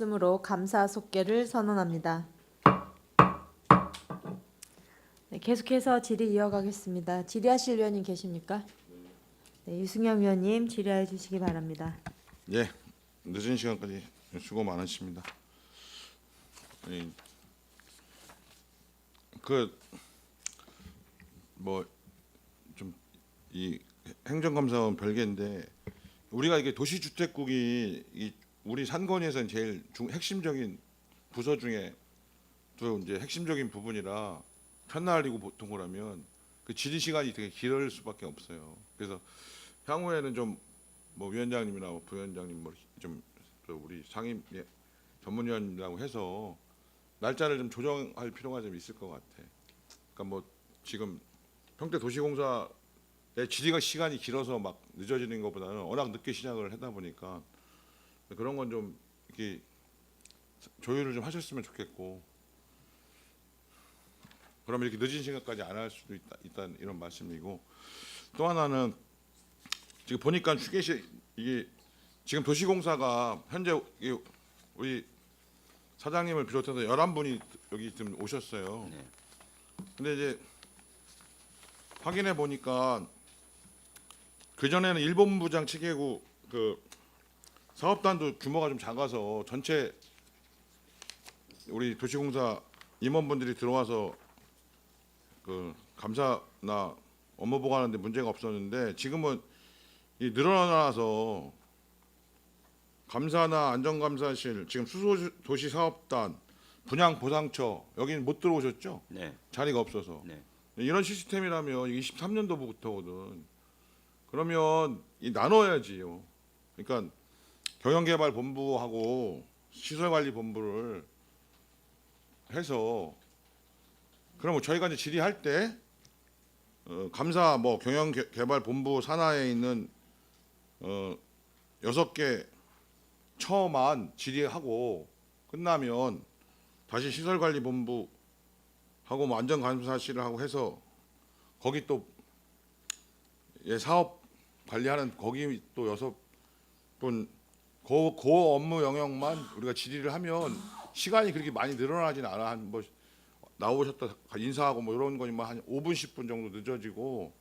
으로 감사 속개를 선언합니다. 네, 계속해서 질의 이어가겠습니다. 질의하실 위원님 계십니까? 네, 유승현 위원님 질의해 주시기 바랍니다. 예, 늦은 시간까지 수고 많으십니다. 그뭐 좀 이 행정감사원 별개인데 우리가 이게 도시주택국이 우리 산건에서는 제일 핵심적인 부서 중에 또 이제 핵심적인 부분이라 첫날이고 보통을 하면 그 질의 시간이 되게 길을 수밖에 없어요. 그래서 향후에는 좀 뭐 위원장님이나 뭐 부위원장님 뭐좀 우리 상임 전문위원이라고 해서 날짜를 좀 조정할 필요가 좀 있을 것 같아. 그러니까 뭐 지금 평택도시공사의 질의가 시간이 길어서 막 늦어지는 것보다는 워낙 늦게 시작을 하다 보니까 그런 건 좀 이렇게 조율을 좀 하셨으면 좋겠고, 그러면 이렇게 늦은 시간까지 안 할 수도 있다는 이런 말씀이고, 또 하나는 지금 보니까 휴게실 이게 지금 도시공사가 현재 우리 사장님을 비롯해서 11분이 여기 지금 오셨어요. 네. 근데 이제 확인해 보니까 그 전에는 일본부장 체계고 그 사업단도 규모가 좀 작아서 전체 우리 도시공사 임원분들이 들어와서 그 감사나 업무 보고하는데 문제가 없었는데 지금은 이 늘어나서 감사나 안전감사실, 지금 수소도시사업단, 분양보상처 여기는 못 들어오셨죠? 네. 자리가 없어서. 네. 이런 시스템이라면 23년도부터거든. 그러면 이 나눠야지요. 그러니까 경영개발본부하고 시설관리본부를 해서, 그러면 저희가 이제 질의할 때 감사 뭐 경영개발본부 산하에 있는 6개 처만 질의하고 끝나면 다시 시설관리본부 하고 뭐 안전감사실을 하고 해서 거기 또 사업 관리하는 거기 또 6분 그 업무 영역만 우리가 질의를 하면 시간이 그렇게 많이 늘어나진 않아. 한 뭐 나오셨다 인사하고 뭐 이런 거니만 한 5분 10분 정도 늦어지고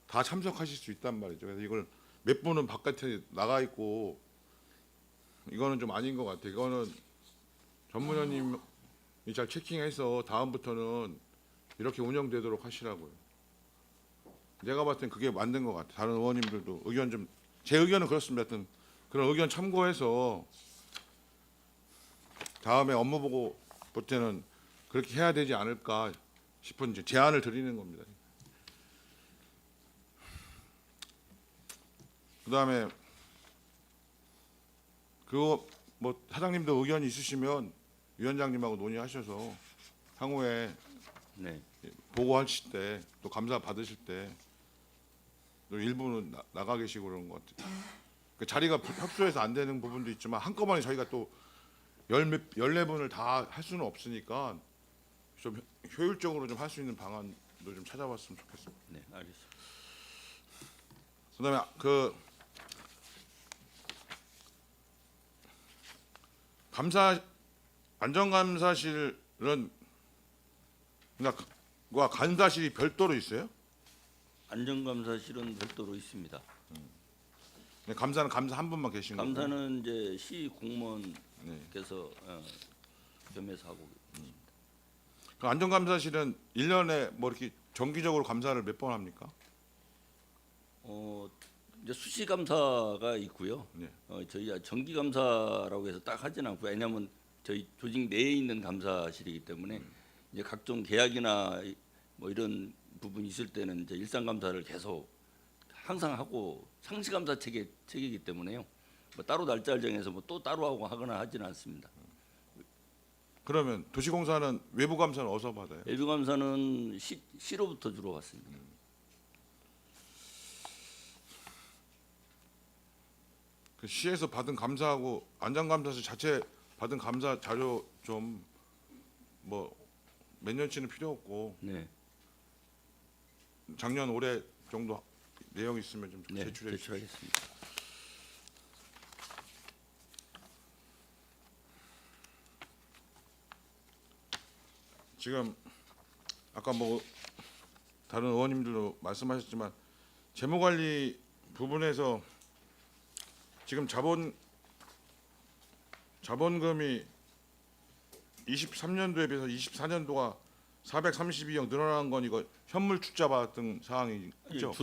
다 참석하실 수 있단 말이죠. 그래서 이걸 몇 분은 바깥에 나가 있고 이거는 좀 아닌 것 같아요. 이거는 전문위원님이 잘 체킹해서 다음부터는 이렇게 운영되도록 하시라고요. 내가 봤을 땐 그게 맞는 것 같아요. 다른 의원님들도 의견 좀, 제 의견은 그렇습니다. 하여튼 그런 의견 참고해서 다음에 업무 보고 볼 때는 그렇게 해야 되지 않을까 싶은 이제 제안을 드리는 겁니다. 그다음에 그거 뭐 사장님도 의견이 있으시면 위원장님하고 논의하셔서 향후에 네. 보고하실 때 또 감사 받으실 때 또 일부는 나가 계시고 그런 것 같아요. 그 자리가 협소해서 안 되는 부분도 있지만 한꺼번에 저희가 또 14분을 다 할 수는 없으니까 좀 효율적으로 좀 할 수 있는 방안도 좀 찾아봤으면 좋겠습니다. 네, 알겠습니다. 그다음에 그 감사 안전감사실은 과 감사실이 별도로 있어요? 안전감사실은 별도로 있습니다. 감사는 감사 한 분만 계신 거고. 감사는 이제 시 네. 공무원께서 겸해서 하고 있습니다. 그 안전감사실은 1년에 뭐 이렇게 정기적으로 감사를 몇 번 합니까? 이제 수시 감사가 있고요. 네. 저희가 정기 감사라고 해서 딱 하진 않고, 왜냐하면 저희 조직 내에 있는 감사실이기 때문에 이제 각종 계약이나 뭐 이런 부분이 있을 때는 이제 일상 감사를 계속 항상 하고 상시 감사 체계이기 때문에요. 뭐 따로 날짜를 정해서 뭐 또 따로 하고 하거나 하지는 않습니다. 그러면 도시공사는 외부 감사는 어디서 받아요? 외부 감사는 시로부터 주로 왔습니다. 그 시에서 받은 감사하고 안전감사실 자체 받은 감사 자료 좀 뭐 몇 년치는 필요 없고 네, 작년 올해 정도 내용 있으면 좀 네, 제출해 주시죠. 제출하겠습니다. 지금 아까 뭐 다른 의원님들도 말씀하셨지만 재무관리 부분에서 지금 자본금이 23년도에 비해서 24년도가 432억 늘어난 건 이거 현물 출자 받은 상황이죠.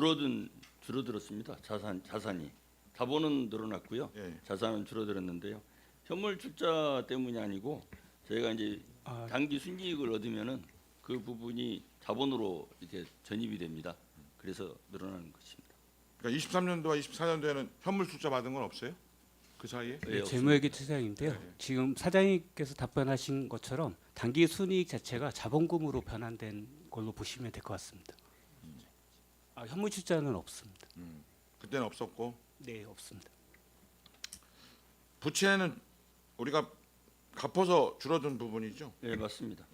줄어들었습니다. 자산이 자본은 늘어났고요. 예. 자산은 줄어들었는데요. 현물 출자 때문이 아니고 저희가 이제 단기 순이익을 얻으면은 그 부분이 자본으로 이렇게 전입이 됩니다. 그래서 늘어나는 것입니다. 그러니까 23년도와 24년도에는 현물 출자 받은 건 없어요? 그 사이에? 예, 없습니다. 재무회계 투자인데요. 네. 지금 사장님께서 답변하신 것처럼 단기 순이익 자체가 자본금으로 변환된 걸로 보시면 될 것 같습니다. 현물 출자는 없습니다. 그때는 없었고 네, 없습니다. 부채는 우리가 갚아서 줄어든 부분이죠. 네, 맞습니다.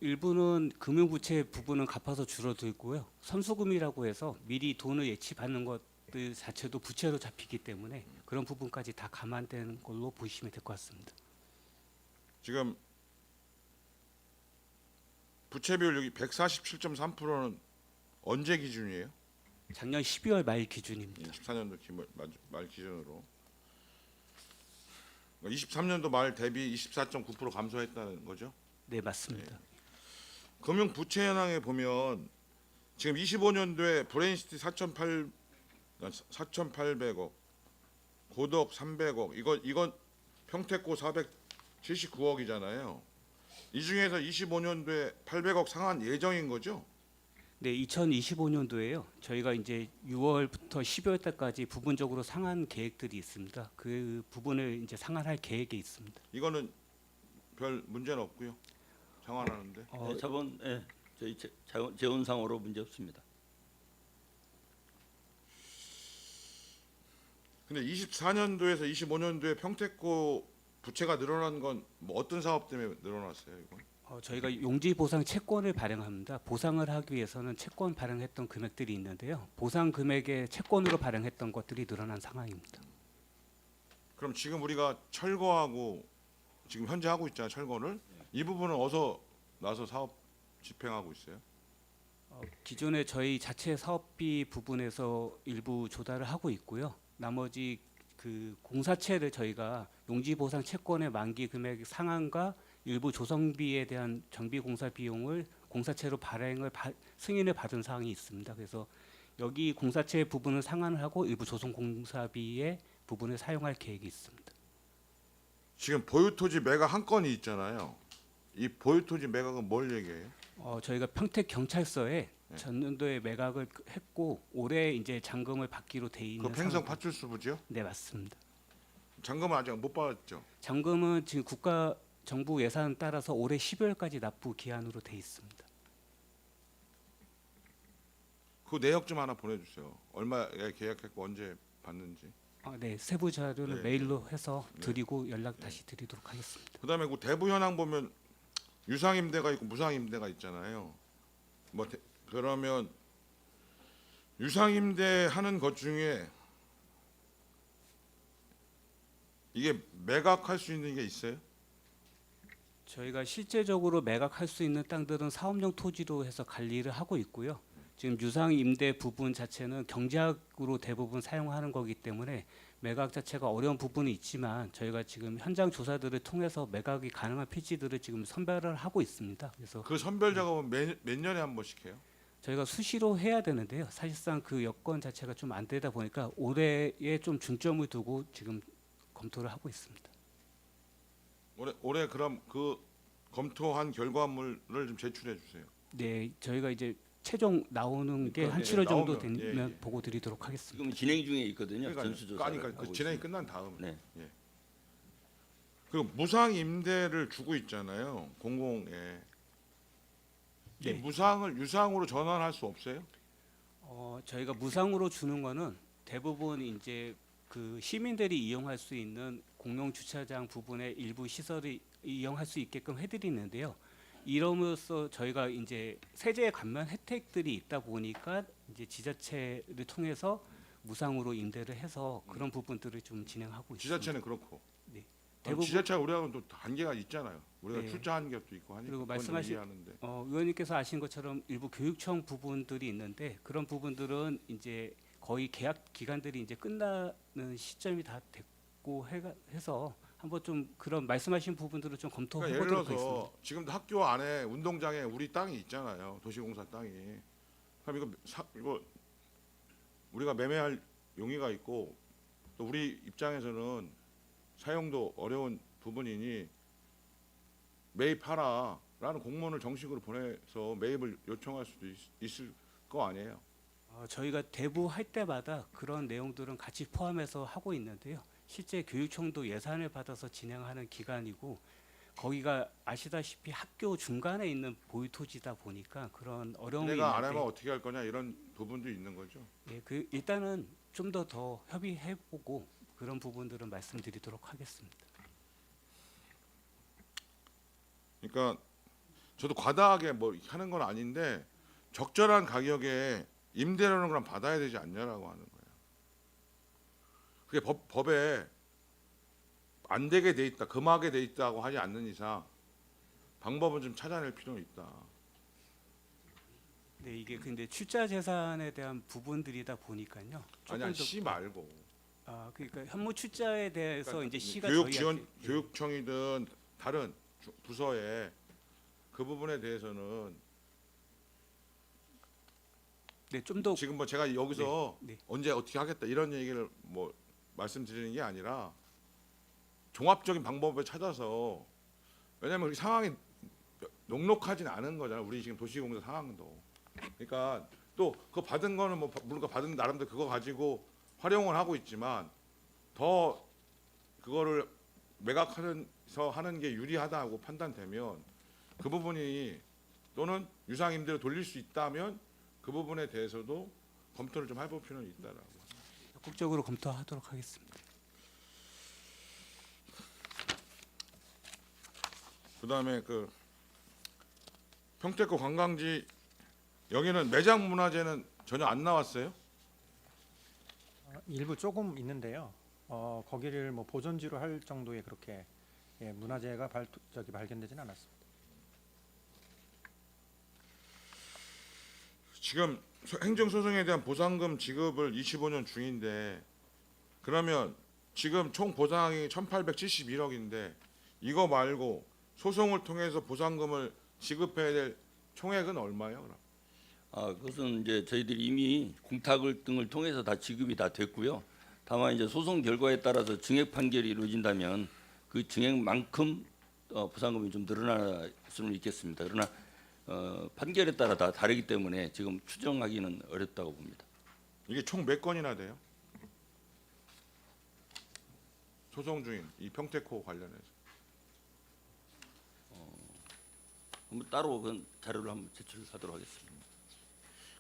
일부는 금융부채 부분은 갚아서 줄어들고요. 선수금이라고 해서 미리 돈을 예치받는 것들 자체도 부채로 잡히기 때문에 그런 부분까지 다 감안된 걸로 보시면 될 것 같습니다. 지금 부채 비율 여기 147.3%는 언제 기준이에요? 작년 12월 말 기준입니다. 24년도 말 기준으로 23년도 말 대비 24.9% 감소했다는 거죠. 네, 맞습니다. 금융 부채 현황에 보면 지금 25년도에 브레인시티 4,800억, 고덕 300억, 이건 평택고 479억이잖아요. 이 중에서 25년도에 800억 상환 예정인 거죠? 네, 2025년도에요. 저희가 이제 6월부터 12월 달까지 부분적으로 상환 계획들이 있습니다. 그 부분을 이제 상환할 계획이 있습니다. 이거는 별 문제는 없고요. 상환하는데. 네, 자본, 저희 재원상으로 문제 없습니다. 근데 24년도에서 25년도에 평택고 부채가 늘어난 건 뭐 어떤 사업 때문에 늘어났어요, 이건? 저희가 용지 보상 채권을 발행합니다. 보상을 하기 위해서는 채권 발행했던 금액들이 있는데요. 보상 금액의 채권으로 발행했던 것들이 늘어난 상황입니다. 그럼 지금 우리가 철거하고 지금 현재 하고 있잖아요, 철거를. 이 부분은 어디서 나서 사업 집행하고 있어요? 기존에 저희 자체 사업비 부분에서 일부 조달을 하고 있고요. 나머지 그 공사채를 저희가 용지 보상 채권의 만기 금액 상한과 일부 조성비에 대한 정비 공사 비용을 공사채로 승인을 받은 사항이 있습니다. 그래서 여기 공사채 부분을 상환을 하고 일부 조성 공사비의 부분을 사용할 계획이 있습니다. 지금 보유토지 매각 한 건이 있잖아요. 이 보유토지 매각은 뭘 얘기해요? 저희가 평택 경찰서에 전년도에 매각을 했고 올해 이제 잔금을 받기로 돼 있는 그 팽성 상황. 파출소부지요? 네, 맞습니다. 잔금은 아직 못 받았죠. 잔금은 지금 정부 예산 따라서 올해 12월까지 납부 기한으로 돼 있습니다. 그 내역 좀 하나 보내주세요. 얼마에 계약했고 언제 받는지. 네, 세부 자료는 네, 메일로 해서 네. 드리고 연락 다시 드리도록 하겠습니다. 그다음에 그 대부 현황 보면 유상임대가 있고 무상임대가 있잖아요. 그러면 유상임대 하는 것 중에 이게 매각할 수 있는 게 있어요? 저희가 실제적으로 매각할 수 있는 땅들은 사업용 토지로 해서 관리를 하고 있고요. 지금 유상 임대 부분 자체는 경제학으로 대부분 사용하는 거기 때문에 매각 자체가 어려운 부분이 있지만 저희가 지금 현장 조사들을 통해서 매각이 가능한 필지들을 지금 선별을 하고 있습니다. 그래서 그 선별 작업은 몇 년에 한 번씩 해요? 저희가 수시로 해야 되는데요. 사실상 그 여건 자체가 좀 안 되다 보니까 올해에 좀 중점을 두고 지금 검토를 하고 있습니다. 올해 그럼 그 검토한 결과물을 좀 제출해 주세요. 네, 저희가 이제 최종 나오는 게 한 예, 7월 정도 나오면, 되면 예. 보고 드리도록 하겠습니다. 지금 진행 중에 있거든요. 그러니까 전수조사. 그 진행이 끝난 다음에. 네. 그 무상 임대를 주고 있잖아요. 공공에. 이 네. 무상을 유상으로 전환할 수 없어요? 저희가 무상으로 주는 거는 대부분 이제 그 시민들이 이용할 수 있는 공용 주차장 부분의 일부 시설을 이용할 수 있게끔 해드리는데요. 이름으로써 저희가 이제 세제 감면 혜택들이 있다 보니까 이제 지자체를 통해서 무상으로 임대를 해서 그런 부분들을 좀 진행하고 있습니다. 지자체는 그렇고. 네. 대부분 지자체 우리하고는 또 한계가 있잖아요. 우리가 네. 출자 한계도 있고 하니까 그리고 그건 좀 말씀하신 이해하는데. 의원님께서 아신 것처럼 일부 교육청 부분들이 있는데 그런 부분들은 이제 거의 계약 기간들이 이제 끝나는 시점이 다 됐고 해서 한번 좀 그런 말씀하신 부분들을 좀 검토해 그러니까 예를 보도록 들어서 하겠습니다. 지금도 학교 안에 운동장에 우리 땅이 있잖아요. 도시공사 땅이. 그럼 이거 우리가 매매할 용의가 있고 또 우리 입장에서는 사용도 어려운 부분이니 매입하라라는 공문을 정식으로 보내서 매입을 요청할 수도 있을 거 아니에요. 저희가 대부할 때마다 그런 내용들은 같이 포함해서 하고 있는데요. 실제 교육청도 예산을 받아서 진행하는 기관이고 거기가 아시다시피 학교 중간에 있는 보유 토지다 보니까 그런 어려움이 내가 안 있는데 하면 어떻게 할 거냐 이런 부분도 있는 거죠. 예, 일단은 좀 더 협의해보고 그런 부분들은 말씀드리도록 하겠습니다. 그러니까 저도 과다하게 뭐 하는 건 아닌데 적절한 가격에 임대료는 그럼 받아야 되지 않냐라고 하는 거예요. 그게 법에 안 되게 돼 있다, 금하게 돼 있다고 하지 않는 이상 방법은 좀 찾아낼 필요는 있다. 네, 이게 근데 출자 재산에 대한 부분들이다 보니까요. 아니 조금 시 말고. 그러니까 현무 출자에 대해서 그러니까 이제 시가 교육 저희한테- 지원 예. 교육청이든 다른 부서에 그 부분에 대해서는 네, 좀 더 지금 뭐 제가 여기서 네, 네. 언제 어떻게 하겠다 이런 얘기를 뭐 말씀드리는 게 아니라 종합적인 방법을 찾아서 왜냐하면 우리 상황이 녹록하진 않은 거잖아요. 우리 지금 도시공사 상황도. 그러니까 또 그거 받은 거는 뭐 물론 받은 나름대로 그거 가지고 활용을 하고 있지만 더 그거를 매각하면서 하는 게 유리하다고 판단되면 그 부분이 또는 유상임대로 돌릴 수 있다면 그 부분에 대해서도 검토를 좀 해볼 필요는 있다라고. 적극적으로 검토하도록 하겠습니다. 그다음에 그 평택구 관광지 여기는 매장 문화재는 전혀 안 나왔어요? 일부 조금 있는데요. 거기를 뭐 보존지로 할 정도의 그렇게 문화재가 발견되지는 않았습니다. 지금 행정소송에 대한 보상금 지급을 25년 중인데 그러면 지금 총 보상이 1,871억인데 이거 말고 소송을 통해서 보상금을 지급해야 될 총액은 얼마예요? 그럼? 그것은 이제 저희들이 이미 공탁을 등을 통해서 다 지급이 다 됐고요. 다만 이제 소송 결과에 따라서 증액 판결이 이루어진다면 그 증액만큼 보상금이 좀 늘어날 수는 있겠습니다. 그러나 판결에 따라 다 다르기 때문에 지금 추정하기는 어렵다고 봅니다. 이게 총 몇 건이나 돼요? 소송 중인 이 평택호 관련해서. 한번 따로 그 자료를 한번 제출하도록 하겠습니다.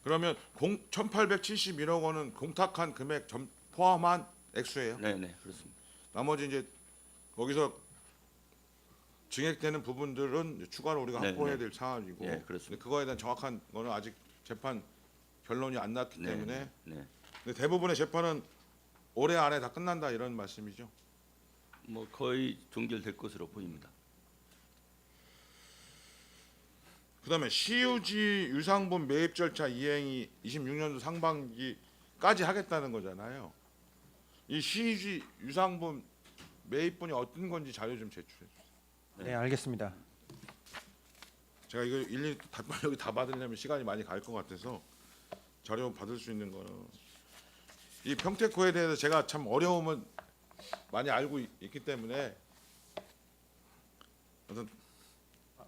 그러면 1,871억 원은 공탁한 금액 포함한 액수예요? 네, 그렇습니다. 나머지 이제 거기서 증액되는 부분들은 이제 추가로 우리가 네, 확보해야 네. 될 사안이고 네, 그렇습니다. 근데 그거에 대한 정확한 거는 아직 재판 결론이 안 났기 때문에 네. 근데 대부분의 재판은 올해 안에 다 끝난다 이런 말씀이죠. 뭐 거의 종결될 것으로 보입니다. 그다음에 시유지 유상분 매입 절차 이행이 26년도 상반기까지 하겠다는 거잖아요. 이 시유지 유상분 매입분이 어떤 건지 자료 좀 제출해 주세요. 네, 알겠습니다. 제가 이거 일일이 여기 다 받으려면 시간이 많이 갈 것 같아서 자료 받을 수 있는 거는 이 평택호에 대해서 제가 참 어려움은 많이 알고 있기 때문에 어떤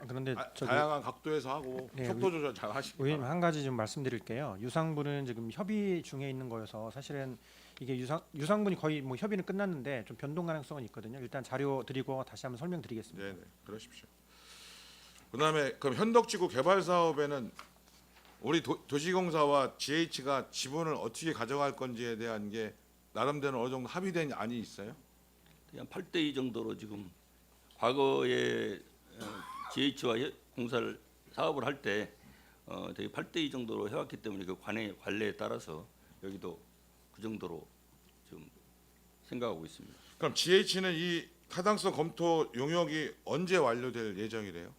그런데 저기 다양한 각도에서 하고 네, 속도 조절 잘 하시고 의원님 한 가지 좀 말씀드릴게요. 유상분은 지금 협의 중에 있는 거여서 사실은 이게 유상분이 거의 뭐 협의는 끝났는데 좀 변동 가능성은 있거든요. 일단 자료 드리고 다시 한번 설명드리겠습니다. 네, 그러십시오. 그다음에 그럼 현덕지구 개발 사업에는 우리 도시공사와 GH가 지분을 어떻게 가져갈 건지에 대한 게 나름대로 어느 정도 합의된 안이 있어요? 그냥 8대2 정도로 지금 과거에 GH와 공사를 사업을 할 때 되게 8대2 정도로 해왔기 때문에 그 관례에 따라서 여기도 그 정도로 좀 생각하고 있습니다. 그럼 GH는 이 타당성 검토 용역이 언제 완료될 예정이래요?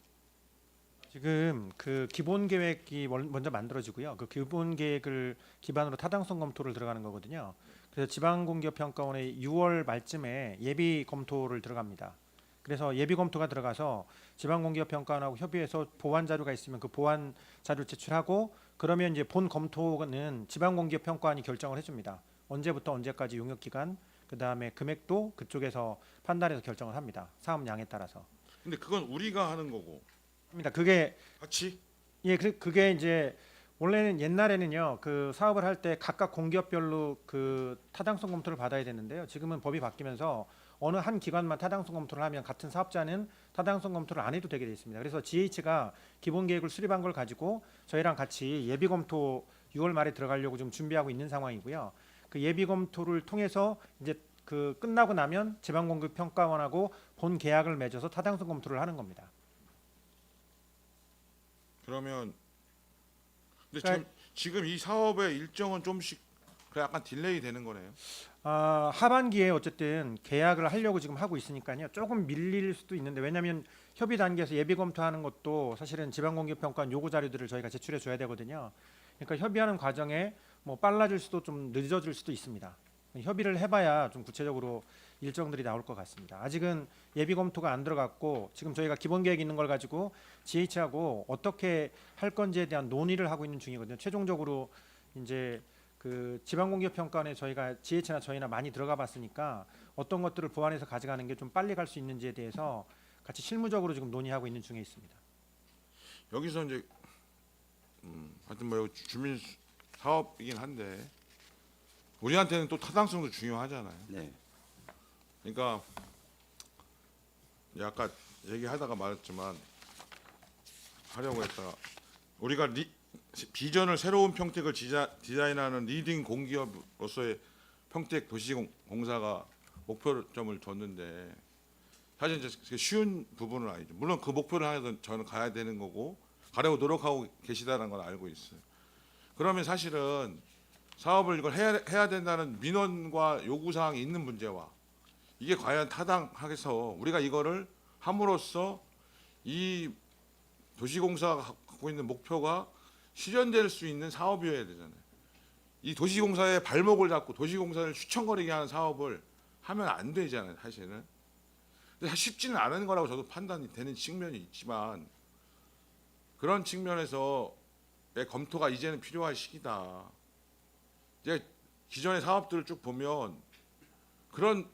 지금 그 기본 계획이 먼저 만들어지고요. 그 기본 계획을 기반으로 타당성 검토를 들어가는 거거든요. 그래서 지방공기업평가원의 6월 말쯤에 예비 검토를 들어갑니다. 그래서 예비 검토가 들어가서 지방공기업평가원하고 협의해서 보완 자료가 있으면 그 보완 자료를 제출하고 그러면 이제 본 검토는 지방공기업평가원이 결정을 해줍니다. 언제부터 언제까지 용역 기간, 그 다음에 금액도 그쪽에서 판단해서 결정을 합니다. 사업량에 따라서. 근데 그건 우리가 하는 거고 입니다. 그게 같이 그게 이제 원래는 옛날에는요 그 사업을 할 때 각각 공기업별로 그 타당성 검토를 받아야 되는데요. 지금은 법이 바뀌면서 어느 한 기관만 타당성 검토를 하면 같은 사업자는 타당성 검토를 안 해도 되게 돼 있습니다. 그래서 GH가 기본 계획을 수립한 걸 가지고 저희랑 같이 예비 검토 6월 말에 들어가려고 좀 준비하고 있는 상황이고요. 그 예비 검토를 통해서 이제 그 끝나고 나면 지방공기평가원하고 본 계약을 맺어서 타당성 검토를 하는 겁니다. 그러면 근데 그러니까 지금 이 사업의 일정은 좀씩 약간 딜레이 되는 거네요. 하반기에 어쨌든 계약을 하려고 지금 하고 있으니까요. 조금 밀릴 수도 있는데 왜냐하면 협의 단계에서 예비 검토하는 것도 사실은 지방공기평가원 요구 자료들을 저희가 제출해 줘야 되거든요. 그러니까 협의하는 과정에 뭐 빨라질 수도 좀 늦어질 수도 있습니다. 협의를 해봐야 좀 구체적으로 일정들이 나올 것 같습니다. 아직은 예비 검토가 안 들어갔고 지금 저희가 기본 계획 있는 걸 가지고 GH하고 어떻게 할 건지에 대한 논의를 하고 있는 중이거든요. 최종적으로 이제 그 지방공기업평가원에 저희가 GH나 저희나 많이 들어가 봤으니까 어떤 것들을 보완해서 가져가는 게 좀 빨리 갈 수 있는지에 대해서 같이 실무적으로 지금 논의하고 있는 중에 있습니다. 여기서 이제 하여튼 뭐 이거 주민 사업이긴 한데 우리한테는 또 타당성도 중요하잖아요. 네. 그러니까 아까 얘기하다가 말했지만 하려고 했다가 우리가 비전을 새로운 평택을 디자인하는 리딩 공기업으로서의 평택 도시공사가 목표점을 줬는데 사실 이제 쉬운 부분은 아니죠. 물론 그 목표를 향해서 저는 가야 되는 거고 가려고 노력하고 계시다는 걸 알고 있어요. 그러면 사실은 사업을 이걸 해야 된다는 민원과 요구 사항이 있는 문제와 이게 과연 타당하게서 우리가 이거를 함으로써 이 도시공사가 갖고 있는 목표가 실현될 수 있는 사업이어야 되잖아요. 이 도시공사의 발목을 잡고 도시공사를 휘청거리게 하는 사업을 하면 안 되잖아요, 사실은. 근데 쉽지는 않은 거라고 저도 판단이 되는 측면이 있지만 그런 측면에서의 검토가 이제는 필요할 시기다. 이제 기존의 사업들을 쭉 보면 그런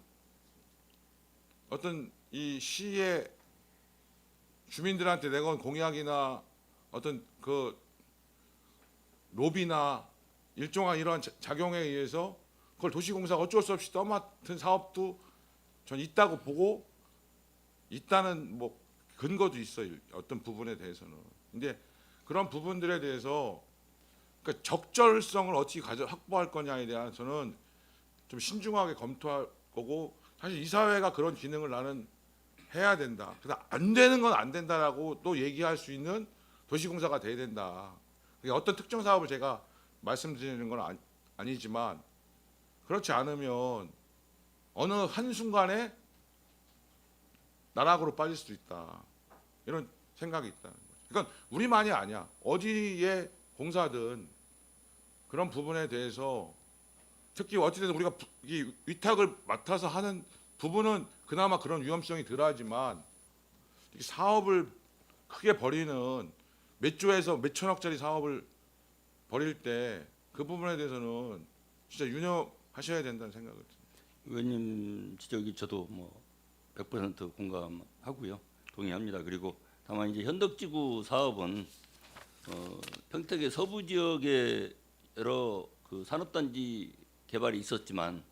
어떤 이 시의 주민들한테 내건 공약이나 어떤 그 로비나 일종한 이러한 작용에 의해서 그걸 도시공사가 어쩔 수 없이 떠맡은 사업도 전 있다고 보고 있다는 뭐 근거도 있어요. 어떤 부분에 대해서는. 근데 그런 부분들에 대해서 그러니까 적절성을 어떻게 확보할 거냐에 대해서는 좀 신중하게 검토할 거고 사실 이 사회가 그런 기능을 나는 해야 된다. 그래서 안 되는 건 안 된다라고 또 얘기할 수 있는 도시공사가 돼야 된다. 어떤 특정 사업을 제가 말씀드리는 건 아니지만 그렇지 않으면 어느 한순간에 나락으로 빠질 수도 있다. 이런 생각이 있다는 거죠. 그러니까 우리만이 아니야. 어디에 공사든 그런 부분에 대해서 특히 어찌됐든 우리가 이 위탁을 맡아서 하는 부분은 그나마 그런 위험성이 덜하지만 사업을 크게 벌이는 몇 조에서 몇 천억짜리 사업을 벌일 때 그 부분에 대해서는 진짜 유념하셔야 된다는 생각을 듭니다. 의원님 지적이 저도 뭐 100% 공감하고요. 동의합니다. 그리고 다만 이제 현덕지구 사업은 평택의 서부 지역에 여러 그 산업단지 개발이 있었지만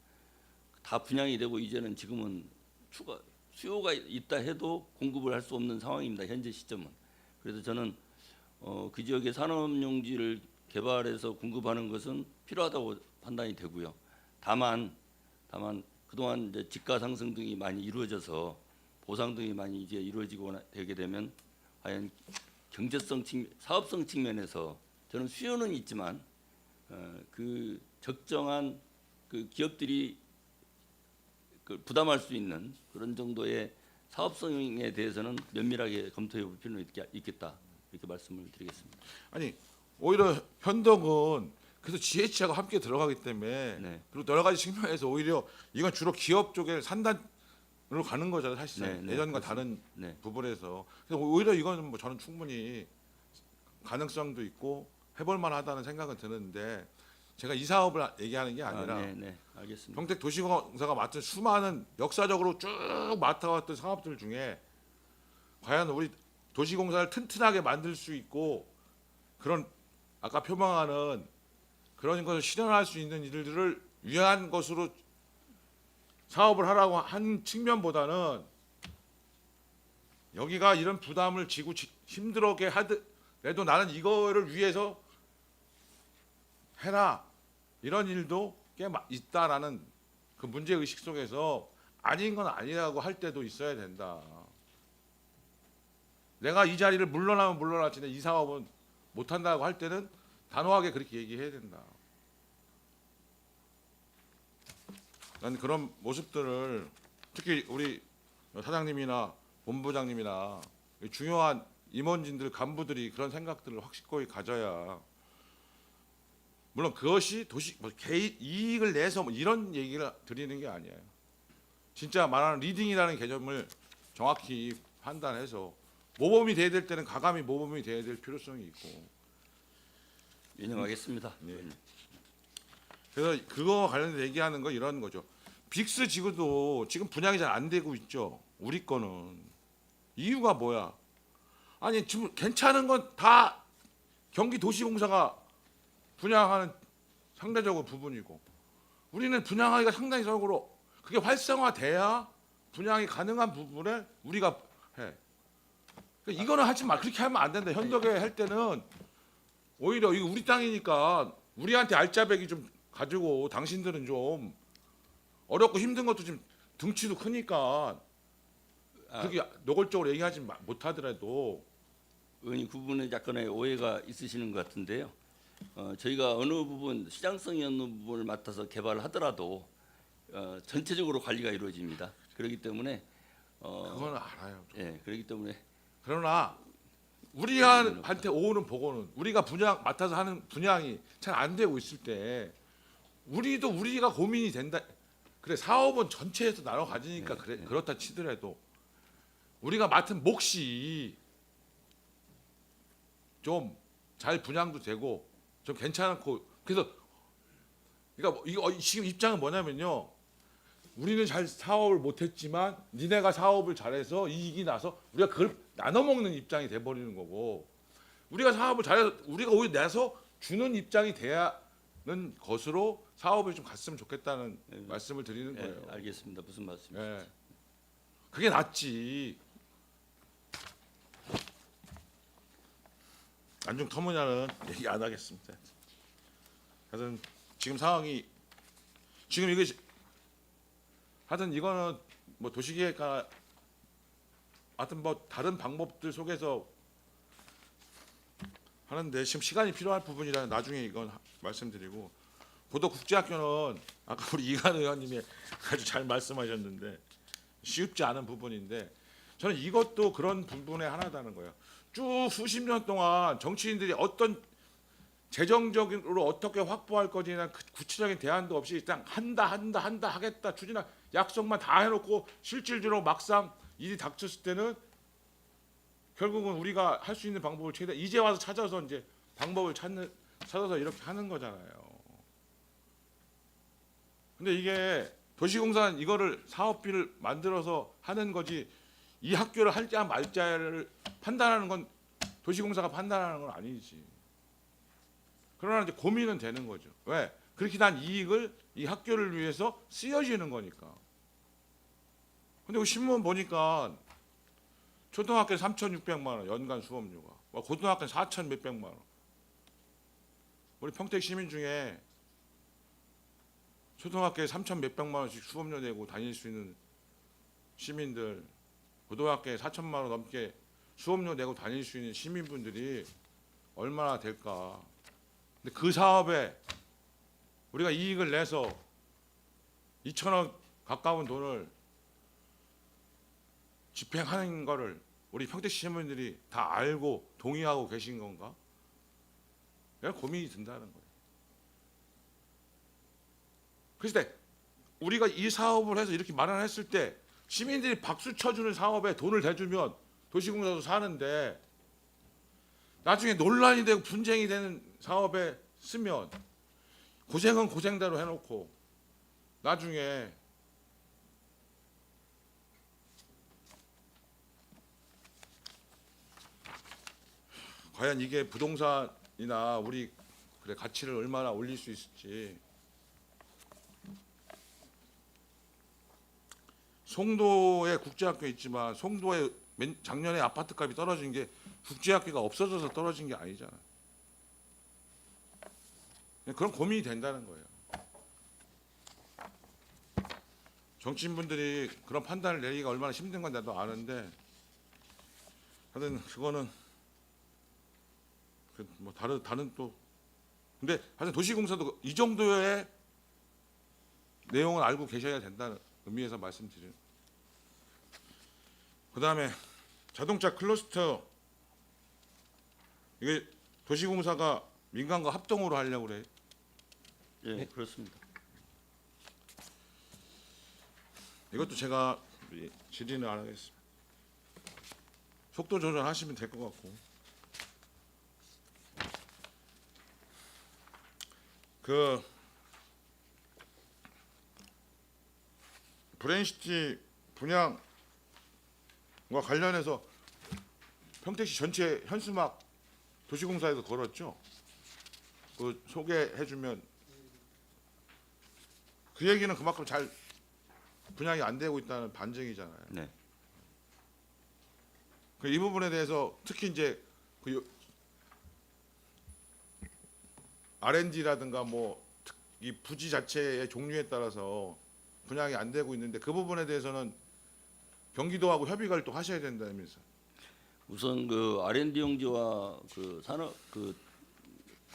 다 분양이 되고 이제는 지금은 추가 수요가 있다 해도 공급을 할 수 없는 상황입니다. 현재 시점은. 그래서 저는 그 지역의 산업용지를 개발해서 공급하는 것은 필요하다고 판단이 되고요. 다만 그동안 이제 집가 상승 등이 많이 이루어져서 보상 등이 많이 이제 이루어지고 되게 되면 과연 경제성 측면, 사업성 측면에서 저는 수요는 있지만 그 적정한 그 기업들이 그 부담할 수 있는 그런 정도의 사업성에 대해서는 면밀하게 검토해 볼 필요는 있겠다 이렇게 말씀을 드리겠습니다. 아니 오히려 현덕은 그래서 GH하고 함께 들어가기 때문에 네. 그리고 여러 가지 측면에서 오히려 이건 주로 기업 쪽에 산단으로 가는 거잖아요 사실상 네, 네, 예전과 그렇습니다. 다른 네. 부분에서 그래서 오히려 이거는 뭐 저는 충분히 가능성도 있고 해볼 만하다는 생각은 드는데 제가 이 사업을 얘기하는 게 아니라 네, 네, 알겠습니다. 평택 도시공사가 맡은 수많은 역사적으로 쭉 맡아왔던 사업들 중에 과연 우리 도시공사를 튼튼하게 만들 수 있고 그런 아까 표방하는 그런 것을 실현할 수 있는 일들을 위한 것으로 사업을 하라고 한 측면보다는 여기가 이런 부담을 지고 힘들게 하더라도 나는 이거를 위해서 해라 이런 일도 꽤 있다라는 그 문제 의식 속에서 아닌 건 아니라고 할 때도 있어야 된다. 내가 이 자리를 물러나면 물러났지 이 사업은 못 한다고 할 때는 단호하게 그렇게 얘기해야 된다. 난 그런 모습들을 특히 우리 사장님이나 본부장님이나 중요한 임원진들 간부들이 그런 생각들을 확실히 가져야 물론 그것이 도시 뭐 개인 이익을 내서 뭐 이런 얘기를 드리는 게 아니에요. 진짜 말하는 리딩이라는 개념을 정확히 판단해서 모범이 돼야 될 때는 가감히 모범이 돼야 될 필요성이 있고 인정하겠습니다. 네. 그래서 그거 관련해서 얘기하는 거 이런 거죠. 빅스 지구도 지금 분양이 잘 안 되고 있죠. 우리 거는 이유가 뭐야? 아니 지금 괜찮은 건 다 경기도시공사가 분양하는 상대적으로 부분이고 우리는 분양하기가 상당히적으로 그게 활성화돼야 분양이 가능한 부분에 우리가 해. 그러니까 이거는 하지 마. 그렇게 하면 안 된다. 현덕에 할 때는 오히려 이거 우리 땅이니까 우리한테 알짜배기 좀 가지고 당신들은 좀 어렵고 힘든 것도 좀 등치도 크니까 그렇게 노골적으로 얘기하지 못하더라도 의원님 그 부분에 약간의 오해가 있으시는 것 같은데요. 저희가 어느 부분 시장성이 없는 부분을 맡아서 개발을 하더라도 전체적으로 관리가 이루어집니다. 그렇기 때문에 그건 알아요. 예, 그렇기 때문에 그러나 우리한테 오는 보고는 우리가 분양 맡아서 하는 분양이 잘 안 되고 있을 때 우리가 고민이 된다. 그래 사업은 전체에서 나눠 가지니까 그래 그렇다 치더라도 우리가 맡은 몫이 좀 잘 분양도 되고 좀 괜찮고 그래서 그러니까 이거 지금 입장은 뭐냐면요. 우리는 잘 사업을 못했지만 니네가 사업을 잘해서 이익이 나서 우리가 그걸 나눠 먹는 입장이 돼버리는 거고 우리가 사업을 잘해서 우리가 오히려 내서 주는 입장이 돼야는 것으로 사업을 좀 갔으면 좋겠다는 말씀을 드리는 예, 거예요. 알겠습니다. 무슨 말씀이신지. 예. 그게 낫지. 안중 터무냐는 얘기 안 하겠습니다. 하여튼 지금 상황이 지금 이게 하여튼 이거는 뭐 도시계획과 하여튼 뭐 다른 방법들 속에서 하는데 지금 시간이 필요할 부분이라 나중에 이건 말씀드리고 고덕국제학교는 아까 우리 이관 의원님이 아주 잘 말씀하셨는데 쉽지 않은 부분인데 저는 이것도 그런 부분의 하나다는 거예요. 쭉 수십 년 동안 정치인들이 어떤 재정적으로 어떻게 확보할 것이나 구체적인 대안도 없이 일단 한다 하겠다 추진할 약속만 다 해놓고 실질적으로 막상 일이 닥쳤을 때는 결국은 우리가 할 수 있는 방법을 최대 이제 와서 찾아서 이제 방법을 찾아서 이렇게 하는 거잖아요. 근데 이게 도시공사는 이거를 사업비를 만들어서 하는 거지 이 학교를 할자 말자를 판단하는 건 도시공사가 판단하는 건 아니지. 그러나 이제 고민은 되는 거죠. 왜? 그렇게 난 이익을 이 학교를 위해서 쓰여지는 거니까. 근데 그 신문 보니까 초등학교 3,600만 원 연간 수업료가, 고등학교 4천 몇백만 원. 우리 평택 시민 중에 초등학교에 3천 몇백만 원씩 수업료 내고 다닐 수 있는 시민들, 고등학교에 4천만 원 넘게 수업료 내고 다닐 수 있는 시민분들이 얼마나 될까? 근데 그 사업에 우리가 이익을 내서 2천억 가까운 돈을 집행하는 거를 우리 평택시 시민들이 다 알고 동의하고 계신 건가? 내가 고민이 든다는 거예요. 그래서 우리가 이 사업을 해서 이렇게 마련했을 때 시민들이 박수 쳐주는 사업에 돈을 대주면 도시공사도 사는데 나중에 논란이 되고 분쟁이 되는 사업에 쓰면 고생은 고생대로 해놓고 나중에 과연 이게 부동산이나 우리 그래 가치를 얼마나 올릴 수 있을지. 송도에 국제학교 있지만 송도에 작년에 아파트값이 떨어진 게 국제학교가 없어져서 떨어진 게 아니잖아요. 그런 고민이 된다는 거예요. 정치인분들이 그런 판단을 내리기가 얼마나 힘든 건 나도 아는데 하여튼 그거는 뭐 다른 또 근데 하여튼 도시공사도 이 정도의 내용을 알고 계셔야 된다는 의미에서 말씀드려요. 그다음에 자동차 클러스터 이게 도시공사가 민간과 합동으로 하려고 그래요. 예, 그렇습니다. 이것도 제가 질의는 안 하겠습니다. 속도 조절하시면 될 것 같고. 그 브레인시티 분양과 관련해서 평택시 전체 현수막 도시공사에서 걸었죠. 그 소개해주면 그 얘기는 그만큼 잘 분양이 안 되고 있다는 반증이잖아요. 네. 이 부분에 대해서 특히 이제 그 R&D라든가 뭐 이 부지 자체의 종류에 따라서 분양이 안 되고 있는데 그 부분에 대해서는 경기도하고 협의를 또 하셔야 된다면서. 우선 그 R&D 용지와 그 산업 그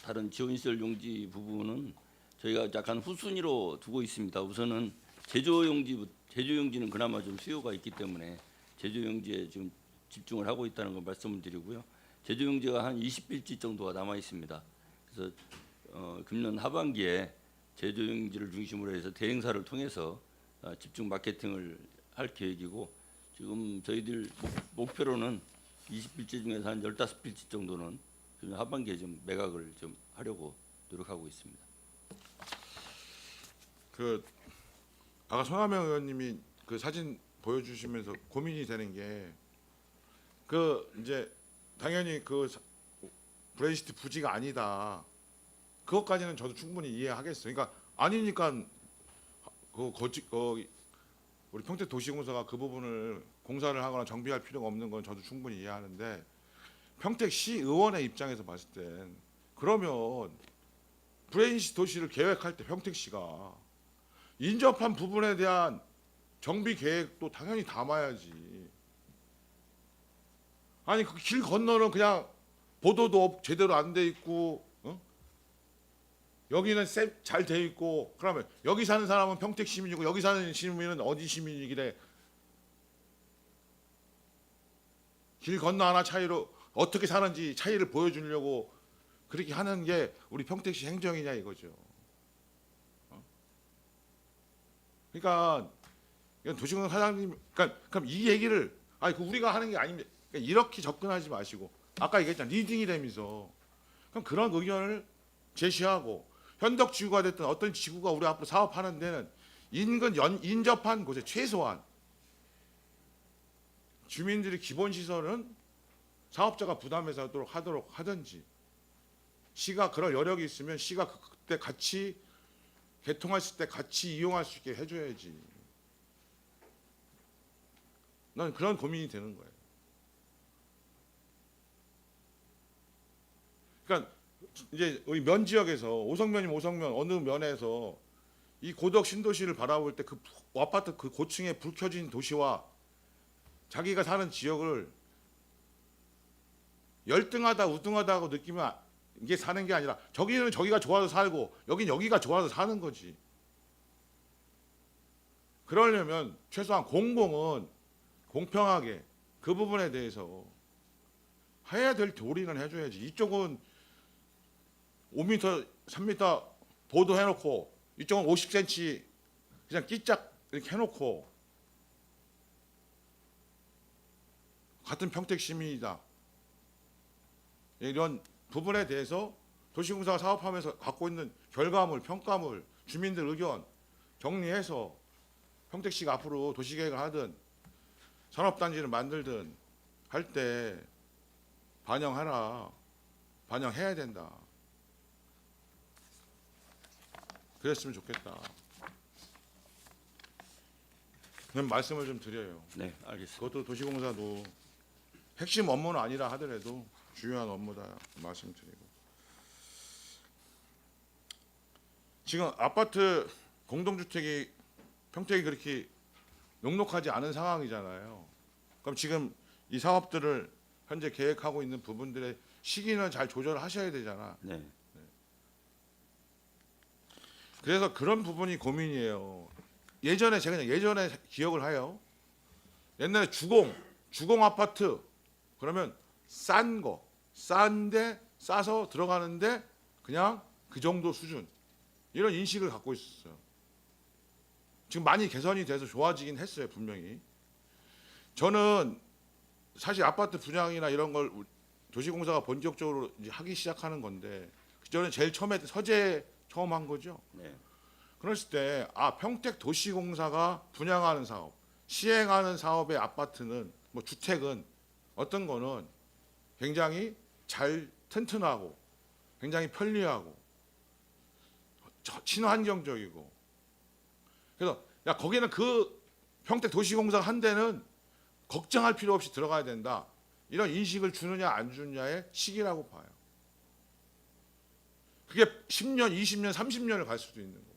다른 지원시설 용지 부분은 저희가 약간 후순위로 두고 있습니다. 우선은 제조용지는 그나마 좀 수요가 있기 때문에 제조용지에 지금 집중을 하고 있다는 걸 말씀을 드리고요. 제조용지가 한 20빌지 정도가 남아 있습니다. 그래서 금년 하반기에 제조용지를 중심으로 해서 대행사를 통해서 집중 마케팅을 할 계획이고 지금 저희들 목표로는 20빌지 중에서 한 15빌지 정도는 금년 하반기에 좀 매각을 좀 하려고 노력하고 있습니다. 그 아까 손하명 의원님이 그 사진 보여주시면서 고민이 되는 게 그 이제 당연히 그 브레이시티 부지가 아니다. 그것까지는 저도 충분히 이해하겠어요. 그러니까 아니니까 우리 평택도시공사가 그 부분을 공사를 하거나 정비할 필요가 없는 건 저도 충분히 이해하는데 평택시 의원의 입장에서 봤을 땐 그러면 브레인시티 도시를 계획할 때 평택시가 인접한 부분에 대한 정비 계획도 당연히 담아야지. 아니 그 길 건너는 그냥 보도도 제대로 안 돼 있고 여기는 잘 돼 있고 그러면 여기 사는 사람은 평택 시민이고 여기 사는 시민은 어디 시민이길래 길 건너 하나 차이로 어떻게 사는지 차이를 보여주려고 그렇게 하는 게 우리 평택시 행정이냐 이거죠. 그러니까 도시공사 사장님, 그러니까 그럼 이 얘기를 그 우리가 하는 게 아닙니다. 그러니까 이렇게 접근하지 마시고 아까 얘기했잖아 리딩이 되면서 그럼 그런 의견을 제시하고 현덕 지구가 됐든 어떤 지구가 우리 앞으로 사업하는 데는 인접한 곳에 최소한 주민들이 기본 시설은 사업자가 부담해서 하도록 하든지 시가 그럴 여력이 있으면 시가 그때 같이 개통했을 때 같이 이용할 수 있게 해줘야지. 난 그런 고민이 되는 거예요. 그러니까 이제 우리 면 지역에서 오성면이면 오성면 어느 면에서 이 고덕 신도시를 바라볼 때 그 아파트 그 고층에 불 켜진 도시와 자기가 사는 지역을 열등하다 우등하다고 느끼면 이게 사는 게 아니라 저기는 저기가 좋아서 살고 여긴 여기가 좋아서 사는 거지. 그러려면 최소한 공공은 공평하게 그 부분에 대해서 해야 될 도리는 해줘야지. 이쪽은 5m, 3m 보도 해놓고 이쪽은 50cm 그냥 끼짝 이렇게 해놓고 같은 평택 시민이다. 이런 부분에 대해서 도시공사가 사업하면서 갖고 있는 결과물, 평가물, 주민들 의견 정리해서 평택시가 앞으로 도시계획을 하든 산업단지를 만들든 할 때 반영하라. 반영해야 된다. 그랬으면 좋겠다. 그런 말씀을 좀 드려요. 네, 알겠습니다. 그것도 도시공사도 핵심 업무는 아니라 하더라도 중요한 업무다 말씀드리고. 지금 아파트 공동주택이 평택이 그렇게 녹록하지 않은 상황이잖아요. 그럼 지금 이 사업들을 현재 계획하고 있는 부분들의 시기는 잘 조절하셔야 되잖아. 네. 그래서 그런 부분이 고민이에요. 예전에 제가 그냥 예전에 기억을 해요. 옛날에 주공 아파트 그러면 싼 거, 싼데 싸서 들어가는데 그냥 그 정도 수준 이런 인식을 갖고 있었어요. 지금 많이 개선이 돼서 좋아지긴 했어요, 분명히. 저는 사실 아파트 분양이나 이런 걸 도시공사가 본격적으로 이제 하기 시작하는 건데 저는 제일 처음에 서재 처음 한 거죠. 네. 그랬을 때 평택 도시공사가 분양하는 사업, 시행하는 사업의 아파트는 뭐 주택은 어떤 거는 굉장히 잘 튼튼하고 굉장히 편리하고 친환경적이고 그래서 야 거기는 그 평택 도시공사 한 데는 걱정할 필요 없이 들어가야 된다. 이런 인식을 주느냐 안 주느냐의 시기라고 봐요. 그게 10년, 20년, 30년을 갈 수도 있는 거고.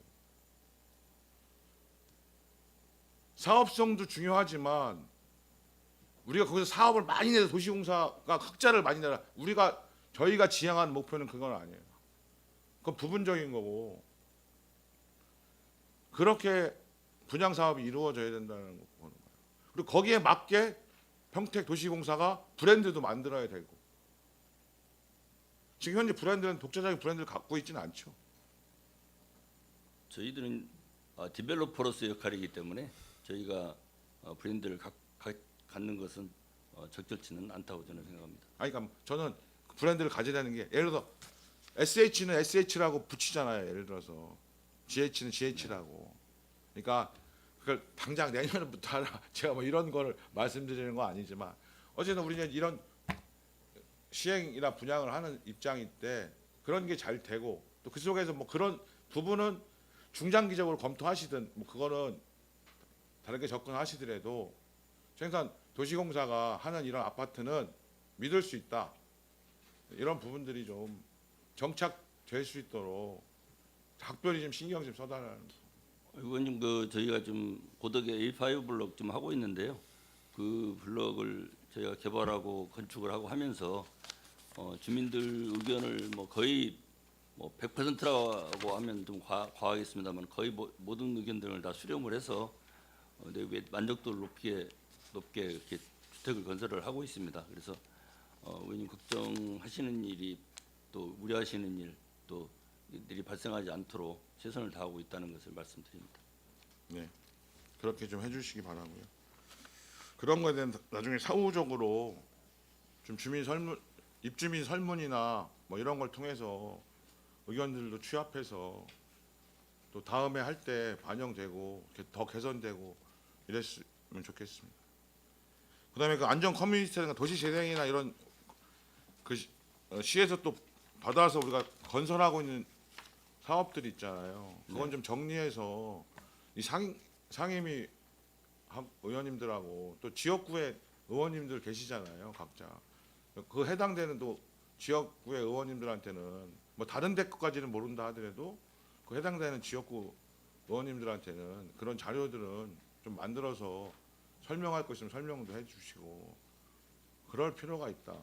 사업성도 중요하지만 우리가 거기서 사업을 많이 내서 도시공사가 흑자를 많이 내라. 저희가 지향하는 목표는 그건 아니에요. 그건 부분적인 거고 그렇게 분양 사업이 이루어져야 된다는 거 보는 거예요. 그리고 거기에 맞게 평택 도시공사가 브랜드도 만들어야 되고 지금 현재 브랜드는 독자적인 브랜드를 갖고 있지는 않죠. 저희들은 디벨로퍼로서 역할이기 때문에 저희가 브랜드를 갖는 것은 적절치는 않다고 저는 생각합니다. 그러니까 저는 브랜드를 가지려는 게 예를 들어 SH는 SH라고 붙이잖아요. 예를 들어서 GH는 GH라고. 그러니까 그걸 당장 내년부터 하라. 제가 뭐 이런 거를 말씀드리는 건 아니지만 어쨌든 우리는 이런 시행이나 분양을 하는 입장일 때 그런 게 잘 되고 또 그 속에서 뭐 그런 부분은 중장기적으로 검토하시든 뭐 그거는 다르게 접근하시더라도 생산 도시공사가 하는 이런 아파트는 믿을 수 있다. 이런 부분들이 좀 정착될 수 있도록 각별히 좀 신경 좀 써달라는 거. 의원님 저희가 좀 고덕에 A5 블록 좀 하고 있는데요. 그 블록을 저희가 개발하고 건축을 하고 하면서 주민들 의견을 뭐 거의 뭐 100%라고 하면 좀 과하겠습니다만 거의 모든 의견들을 다 수렴을 해서 내부의 만족도를 높게 이렇게 주택을 건설을 하고 있습니다. 그래서 의원님 걱정하시는 일이 또 우려하시는 일 또 일이 발생하지 않도록 최선을 다하고 있다는 것을 말씀드립니다. 네, 그렇게 좀 해주시기 바라고요. 그런 거에 대한 나중에 사후적으로 좀 입주민 설문이나 뭐 이런 걸 통해서 의견들도 취합해서 또 다음에 할 때 반영되고 더 개선되고 이랬으면 좋겠습니다. 그다음에 그 안전 커뮤니티나 도시재생이나 이런 시에서 또 받아서 우리가 건설하고 있는 사업들이 있잖아요. 그건 좀 정리해서 이 상임위 의원님들하고 또 지역구의 의원님들 계시잖아요, 각자. 그 해당되는 또 지역구의 의원님들한테는 뭐 다른 데 것까지는 모른다 하더라도 그 해당되는 지역구 의원님들한테는 그런 자료들은 좀 만들어서 설명할 거 있으면 설명도 해주시고 그럴 필요가 있다.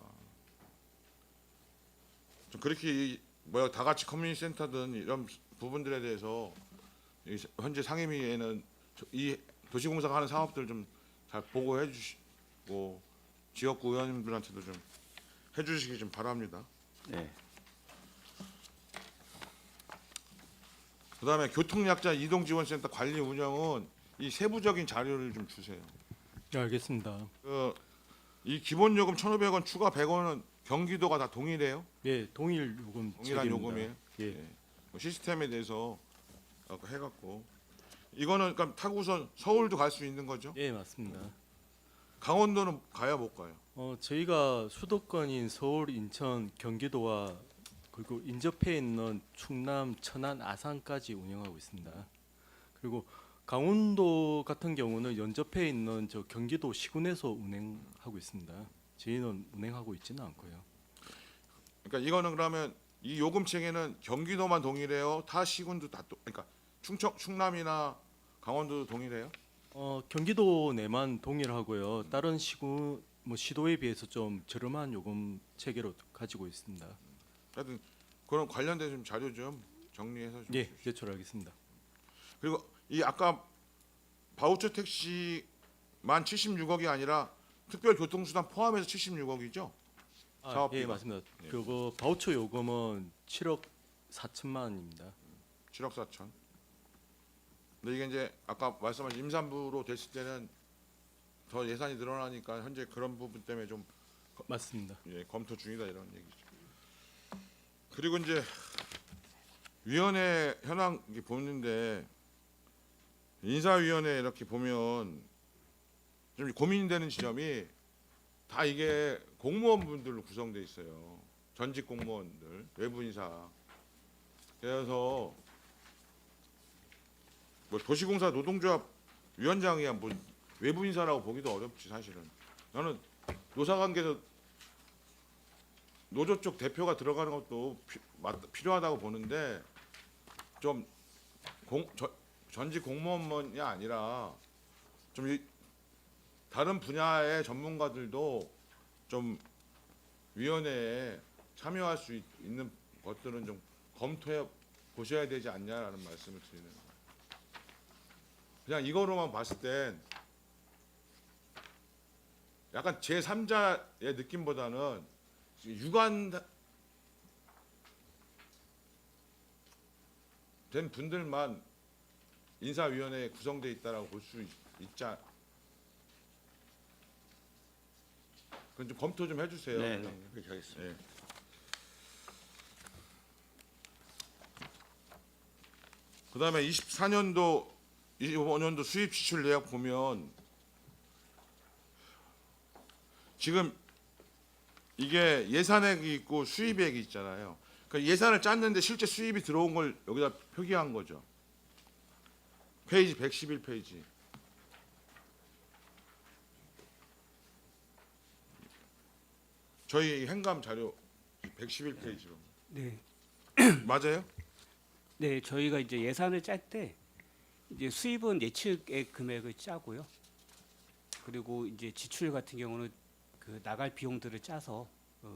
좀 그렇게 다 같이 커뮤니티 센터든 이런 부분들에 대해서 현재 상임위에는 이 도시공사가 하는 사업들 좀 잘 보고해 주시고 지역구 의원님들한테도 좀 해주시기 좀 바랍니다. 네. 그다음에 교통약자 이동지원센터 관리 운영은 이 세부적인 자료를 좀 주세요. 네, 알겠습니다. 이 기본 요금 1,500원 추가 100원은 경기도가 다 동일해요? 예, 동일 요금 동일한 체계입니다. 요금이에요? 예. 뭐 시스템에 대해서 아까 해갖고 이거는 그러니까 타고선 서울도 갈 수 있는 거죠? 예, 맞습니다. 강원도는 가야 못 가요? 저희가 수도권인 서울, 인천, 경기도와 그리고 인접해 있는 충남, 천안, 아산까지 운영하고 있습니다. 그리고 강원도 같은 경우는 연접해 있는 저 경기도 시군에서 운행하고 있습니다. 저희는 운행하고 있지는 않고요. 그러니까 이거는 그러면 이 요금 체계는 경기도만 동일해요? 타 시군도 다 그러니까 충남이나 강원도도 동일해요? 경기도 내만 동일하고요. 다른 시군 뭐 시도에 비해서 좀 저렴한 요금 체계로 가지고 있습니다. 하여튼 그런 관련된 좀 자료 좀 정리해서 좀 예, 주십시오. 제출하겠습니다. 그리고 이 아까 바우처 택시만 76억이 아니라 특별 교통수단 포함해서 76억이죠? 예, 사업비가. 맞습니다. 예. 그거 바우처 요금은 7억 4천만 원입니다. 7억 4천. 근데 이게 이제 아까 말씀하신 임산부로 됐을 때는 더 예산이 늘어나니까 현재 그런 부분 때문에 좀 맞습니다. 검토 중이다 이런 얘기죠. 그리고 이제 위원회 현황 이렇게 보는데 인사위원회 이렇게 보면 좀 고민되는 지점이 다 이게 공무원분들로 구성돼 있어요. 전직 공무원들, 외부 인사. 그래서 뭐 도시공사 노동조합 위원장이야 뭐 외부 인사라고 보기도 어렵지 사실은. 저는 노사관계에서 노조 쪽 대표가 들어가는 것도 필요하다고 보는데 좀 전직 공무원만이 아니라 좀 다른 분야의 전문가들도 좀 위원회에 참여할 수 있는 것들은 좀 검토해 보셔야 되지 않냐라는 말씀을 드리는 거예요. 그냥 이거로만 봤을 땐 약간 제3자의 느낌보다는 유관된 분들만 인사위원회에 구성돼 있다라고 볼 수 있자. 그건 좀 검토 좀 해주세요. 네, 네, 그렇게 하겠습니다. 예. 그다음에 24년도, 25년도 수입 지출 내역 보면 지금 이게 예산액이 있고 수입액이 있잖아요. 그러니까 예산을 짰는데 실제 수입이 들어온 걸 여기다 표기한 거죠. 페이지 111페이지. 저희 행감 자료 111페이지로. 네. 맞아요? 네, 저희가 이제 예산을 짤 때 이제 수입은 예측액 금액을 짜고요. 그리고 이제 지출 같은 경우는 그 나갈 비용들을 짜서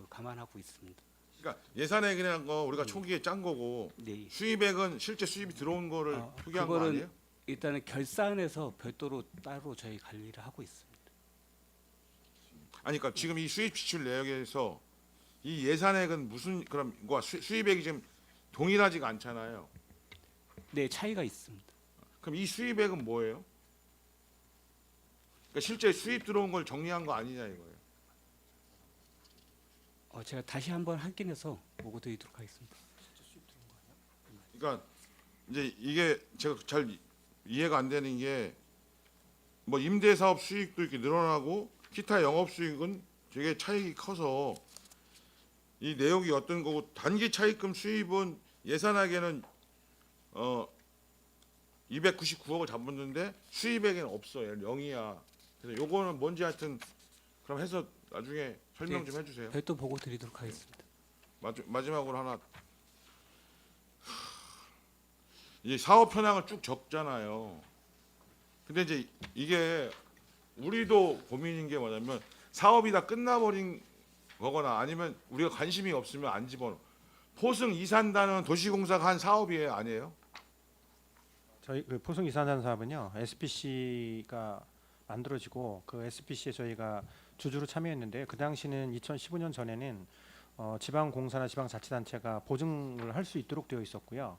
감안하고 있습니다. 그러니까 예산액이라는 거 우리가 초기에 짠 거고 네. 수입액은 실제 수입이 들어온 거를 표기한 거 그거는 아니에요? 일단은 결산해서 별도로 따로 저희 관리를 하고 있습니다. 아니 그러니까 지금 이 수입 지출 내역에서 이 예산액은 무슨 그럼 수입액이 지금 동일하지가 않잖아요. 네, 차이가 있습니다. 그럼 이 수입액은 뭐예요? 그러니까 실제 수입 들어온 걸 정리한 거 아니냐 이거예요. 제가 다시 한번 확인해서 보고 드리도록 하겠습니다. 그러니까 이제 이게 제가 잘 이해가 안 되는 게 뭐 임대사업 수익도 이렇게 늘어나고 기타 영업 수익은 되게 차익이 커서 이 내역이 어떤 거고 단기 차입금 수입은 예산하게는 299억을 잡았는데 수입액에는 없어요. 0이야. 그래서 요거는 뭔지 하여튼 그럼 해서 나중에 설명 좀 해주세요. 별도 보고 드리도록 하겠습니다. 마지막으로 하나 이 사업 현황을 쭉 적잖아요. 근데 이제 이게 우리도 고민인 게 뭐냐면 사업이 다 끝나버린 거거나 아니면 우리가 관심이 없으면 안 집어넣어. 포승 이산단은 도시공사가 한 사업이에요, 아니에요? 저희 그 포승 이산화탄 사업은요, SPC가 만들어지고 그 SPC에 저희가 주주로 참여했는데 그 당시는 2015년 전에는 지방공사나 지방자치단체가 보증을 할 수 있도록 되어 있었고요.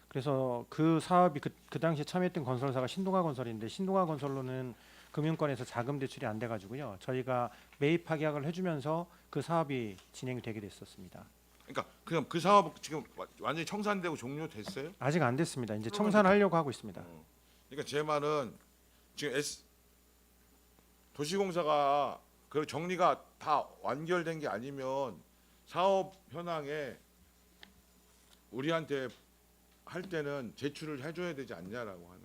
그래서 그 사업이 그 당시에 참여했던 건설사가 신동아 건설인데 신동아 건설로는 금융권에서 자금 대출이 안 돼가지고요. 저희가 매입 확약을 해주면서 그 사업이 진행이 되게 됐었습니다. 그러니까 그럼 그 사업 지금 완전히 청산되고 종료됐어요? 아직 안 됐습니다. 이제 그러면 청산하려고 하고 있습니다. 그러니까 제 말은 지금 도시공사가 그 정리가 다 완결된 게 아니면 사업 현황에 우리한테 할 때는 제출을 해줘야 되지 않냐라고 하는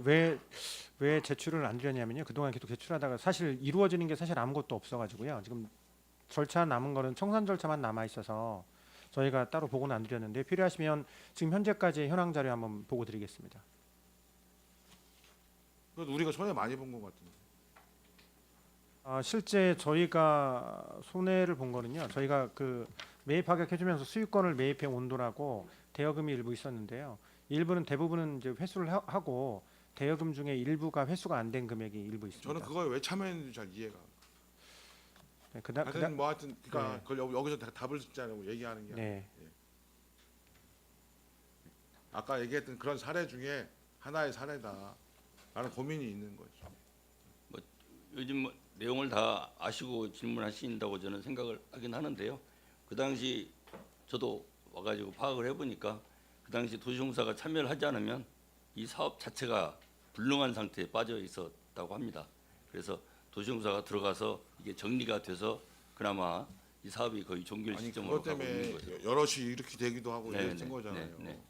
거예요. 왜 제출을 안 드렸냐면요. 그동안 계속 제출하다가 사실 이루어지는 게 사실 아무것도 없어가지고요. 지금 절차 남은 거는 청산 절차만 남아 있어서 저희가 따로 보고는 안 드렸는데 필요하시면 지금 현재까지 현황 자료 한번 보고 드리겠습니다. 그래도 우리가 손해 많이 본 것 같은데. 실제 저희가 손해를 본 거는요. 저희가 그 매입 확약해주면서 수익권을 매입해 온도라고 대여금이 일부 있었는데요. 대부분은 이제 회수를 하고 대여금 중에 일부가 회수가 안 된 금액이 일부 있습니다. 저는 그거에 왜 참여했는지 잘 이해가 안 네, 하여튼 뭐 하여튼 그러니까 네. 그걸 여기서 다 답을 듣자고 얘기하는 게 아니라 네. 아까 얘기했던 그런 사례 중에 하나의 사례다라는 고민이 있는 거죠. 요즘 뭐 내용을 다 아시고 질문하신다고 저는 생각을 하긴 하는데요. 그 당시 저도 와가지고 파악을 해보니까 그 당시 도시공사가 참여를 하지 않으면 이 사업 자체가 불능한 상태에 빠져 있었다고 합니다. 그래서 도시공사가 들어가서 이게 정리가 돼서 그나마 이 사업이 거의 종결 아니 시점으로 그것 가고 있는 때문에 거죠. 여럿이 이렇게 되기도 하고 네, 이랬던 네, 거잖아요. 네, 네.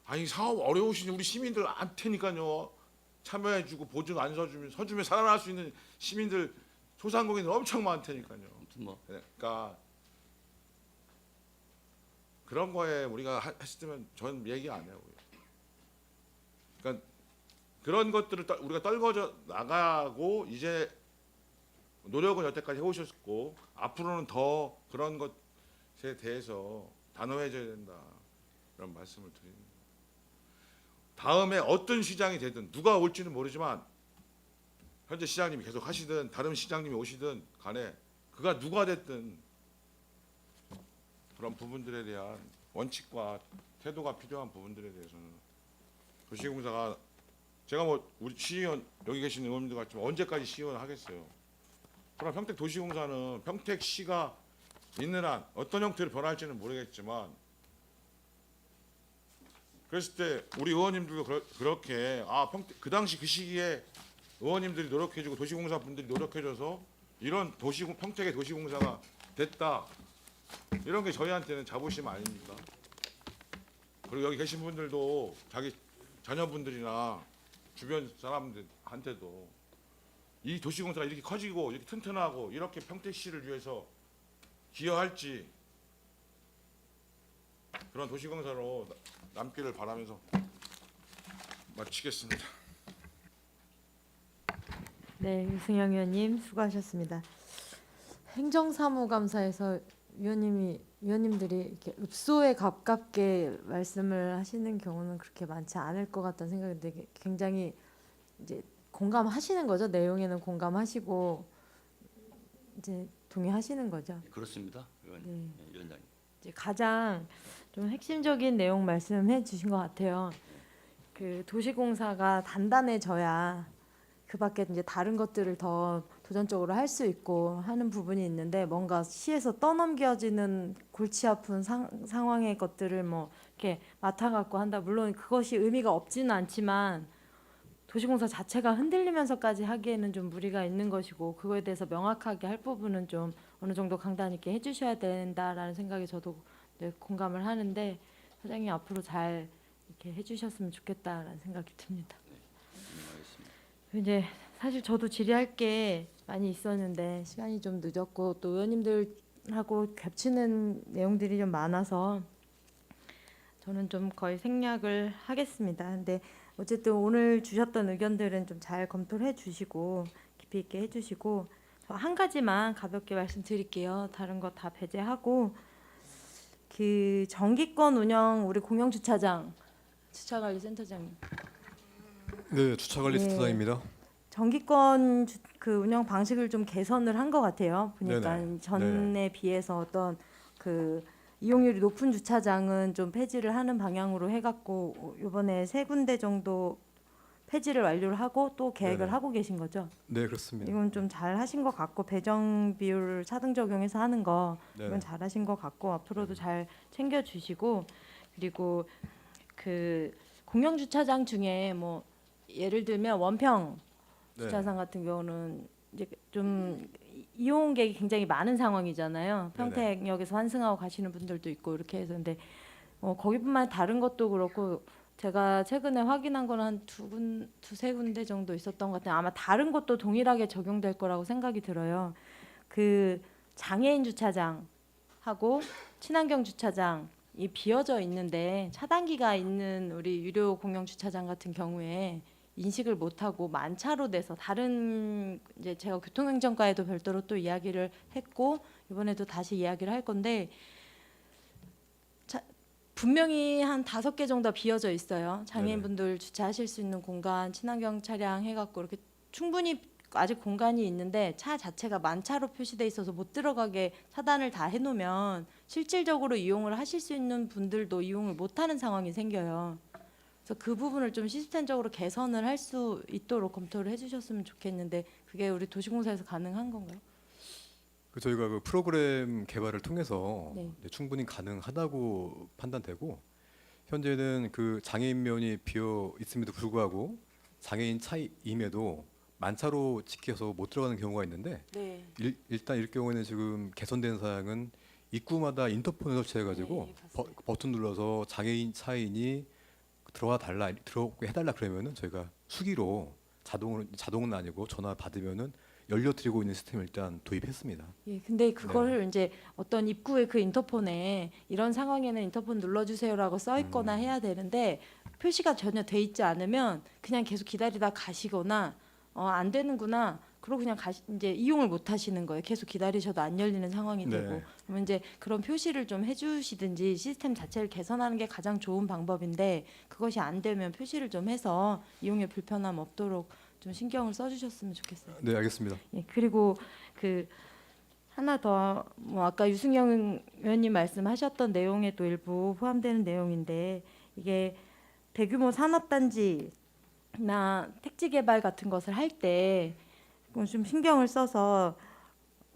아니 사업 어려우신 우리 시민들 한테니까요. 참여해주고 보증 안 서주면 살아날 수 있는 시민들 소상공인들 엄청 많다니까요. 아무튼 뭐 그러니까 그런 거에 우리가 했으면 전 얘기 안 해요. 그러니까 그런 것들을 우리가 떨궈져 나가고 이제 노력을 여태까지 해오셨고 앞으로는 더 그런 것에 대해서 단호해져야 된다 이런 말씀을 드립니다. 다음에 어떤 시장이 되든 누가 올지는 모르지만 현재 시장님이 계속 하시든 다른 시장님이 오시든 간에 그가 누가 됐든 그런 부분들에 대한 원칙과 태도가 필요한 부분들에 대해서는 도시공사가 제가 뭐 우리 시의원 여기 계신 의원님들 같지만 언제까지 시의원 하겠어요. 그럼 평택도시공사는 평택시가 있는 한 어떤 형태로 변할지는 모르겠지만 그랬을 때 우리 의원님들도 그렇게 그 당시 그 시기에 의원님들이 노력해주고 도시공사 분들이 노력해줘서 이런 평택의 도시공사가 됐다 이런 게 저희한테는 자부심 아닙니까? 그리고 여기 계신 분들도 자기 자녀분들이나 주변 사람들한테도 이 도시공사가 이렇게 커지고 이렇게 튼튼하고 이렇게 평택시를 위해서 기여할지 그런 도시공사로 남기를 바라면서 마치겠습니다. 네, 유승영 의원님 수고하셨습니다. 행정사무감사에서 위원님들이 이렇게 읍소에 가깝게 말씀을 하시는 경우는 그렇게 많지 않을 것 같다는 생각이 되게 굉장히 이제 공감하시는 거죠. 내용에는 공감하시고 이제 동의하시는 거죠. 그렇습니다, 의원님, 위원장님. 이제 가장 좀 핵심적인 내용 말씀해 주신 것 같아요. 그 도시공사가 단단해져야 그밖에 이제 다른 것들을 더 도전적으로 할 수 있고 하는 부분이 있는데 뭔가 시에서 떠넘겨지는 골치 아픈 상황의 것들을 뭐 이렇게 맡아갖고 한다. 물론 그것이 의미가 없지는 않지만 도시공사 자체가 흔들리면서까지 하기에는 좀 무리가 있는 것이고 그거에 대해서 명확하게 할 부분은 좀 어느 정도 강단 있게 해주셔야 된다라는 생각이 저도 네, 공감을 하는데 사장님 앞으로 잘 이렇게 해주셨으면 좋겠다라는 생각이 듭니다. 이제 사실 저도 질의할 게 많이 있었는데 시간이 좀 늦었고 또 의원님들하고 겹치는 내용들이 좀 많아서 저는 좀 거의 생략을 하겠습니다. 근데 어쨌든 오늘 주셨던 의견들은 좀 잘 검토를 해주시고 깊이 있게 해주시고 저 한 가지만 가볍게 말씀드릴게요. 다른 거 다 배제하고 그 정기권 운영 우리 공영 주차장 주차관리센터장님. 네, 주차관리센터장입니다. 정기권 그 운영 방식을 좀 개선을 한 것 같아요. 보니까 네네. 전에 비해서 어떤 그 이용률이 높은 주차장은 좀 폐지를 하는 방향으로 해갖고 이번에 3군데 정도 폐지를 완료를 하고 또 계획을 네네. 하고 계신 거죠. 네, 그렇습니다. 이건 좀 잘 하신 것 같고 배정 비율 차등 적용해서 하는 거 네. 이건 잘 하신 것 같고 앞으로도 잘 챙겨 주시고 그리고 그 공영 주차장 중에 뭐 예를 들면 원평 네. 주차장 같은 경우는 이제 좀 이용객이 굉장히 많은 상황이잖아요. 평택역에서 환승하고 가시는 분들도 있고 이렇게 해서 근데 거기뿐만 다른 것도 그렇고 제가 최근에 확인한 거는 한 두세 군데 정도 있었던 것 같아요. 아마 다른 것도 동일하게 적용될 거라고 생각이 들어요. 그 장애인 주차장하고 친환경 주차장이 비어져 있는데 차단기가 있는 우리 유료 공영 주차장 같은 경우에 인식을 못하고 만차로 돼서 다른 이제 제가 교통행정과에도 별도로 또 이야기를 했고 이번에도 다시 이야기를 할 건데 분명히 한 5개 정도 비어져 있어요. 장애인분들 주차하실 수 있는 공간, 친환경 차량 해갖고 이렇게 충분히 아직 공간이 있는데 차 자체가 만차로 표시돼 있어서 못 들어가게 차단을 다 해놓으면 실질적으로 이용을 하실 수 있는 분들도 이용을 못하는 상황이 생겨요. 그래서 그 부분을 좀 시스템적으로 개선을 할 수 있도록 검토를 해주셨으면 좋겠는데 그게 우리 도시공사에서 가능한 건가요? 저희가 그 프로그램 개발을 통해서 네. 충분히 가능하다고 판단되고 현재는 그 장애인 면이 비어 있음에도 불구하고 장애인 차임에도 만차로 지켜서 못 들어가는 경우가 있는데 네. 일단 이럴 경우에는 지금 개선된 사항은 입구마다 인터폰을 설치해가지고 네, 봤어요. 버튼 눌러서 장애인 차인이 들어오게 해달라 그러면은 저희가 수기로 자동은 아니고 전화 받으면은 열려드리고 있는 시스템을 일단 도입했습니다. 예, 근데 그거를 이제 어떤 입구의 그 인터폰에 이런 상황에는 인터폰 눌러주세요라고 써 있거나 해야 되는데 표시가 전혀 돼 있지 않으면 그냥 계속 기다리다 가시거나 안 되는구나. 그러고 그냥 이제 이용을 못 하시는 거예요. 계속 기다리셔도 안 열리는 상황이 네. 되고. 그러면 이제 그런 표시를 좀 해주시든지 시스템 자체를 개선하는 게 가장 좋은 방법인데 그것이 안 되면 표시를 좀 해서 이용에 불편함 없도록 좀 신경을 써주셨으면 좋겠어요. 네, 알겠습니다. 예, 그리고 그 하나 더 뭐 아까 유승영 의원님 말씀하셨던 내용에 또 일부 포함되는 내용인데 이게 대규모 산업단지나 택지 개발 같은 것을 할 때 좀 신경을 써서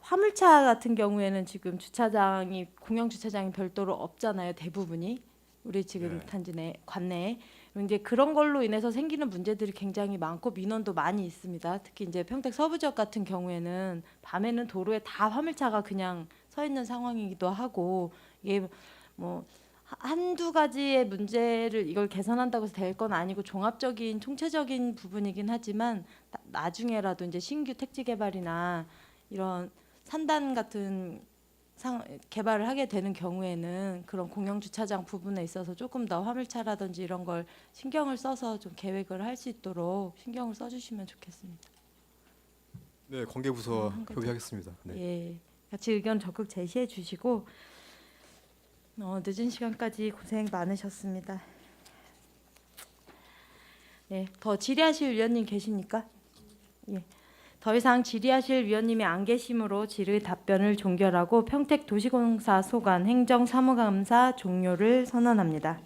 화물차 같은 경우에는 지금 주차장이 공영 주차장이 별도로 없잖아요. 대부분이 우리 지금 네. 단지 내 관내에 이제 그런 걸로 인해서 생기는 문제들이 굉장히 많고 민원도 많이 있습니다. 특히 이제 평택 서부 지역 같은 경우에는 밤에는 도로에 다 화물차가 그냥 서 있는 상황이기도 하고 이게 뭐 한두 가지의 문제를 이걸 개선한다고 해서 될 건 아니고 종합적인 총체적인 부분이긴 하지만 나중에라도 이제 신규 택지 개발이나 이런 산단 같은 개발을 하게 되는 경우에는 그런 공영 주차장 부분에 있어서 조금 더 화물차라든지 이런 걸 신경을 써서 좀 계획을 할 수 있도록 신경을 써주시면 좋겠습니다. 네, 관계부서와 한 가지. 협의하겠습니다. 네. 예, 같이 의견 적극 제시해 주시고 늦은 시간까지 고생 많으셨습니다. 네, 더 질의하실 위원님 계십니까? 예. 더 이상 질의하실 위원님이 안 계심으로 질의 답변을 종결하고 평택도시공사 소관 행정사무감사 종료를 선언합니다.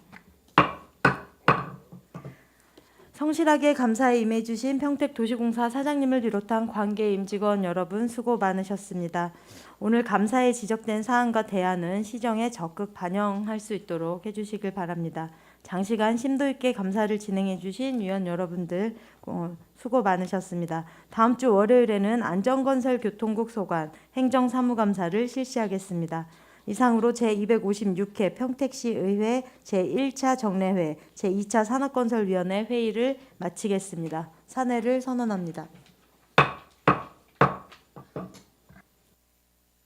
성실하게 감사에 임해주신 평택도시공사 사장님을 비롯한 관계 임직원 여러분 수고 많으셨습니다. 오늘 감사에 지적된 사항과 대안은 시정에 적극 반영할 수 있도록 해주시길 바랍니다. 장시간 심도 있게 감사를 진행해 주신 위원 여러분들 수고 많으셨습니다. 다음 주 월요일에는 안전건설교통국 소관 행정사무감사를 실시하겠습니다. 이상으로 제256회 평택시 의회 제1차 정례회 제2차 산업건설위원회 회의를 마치겠습니다. 사내를 선언합니다.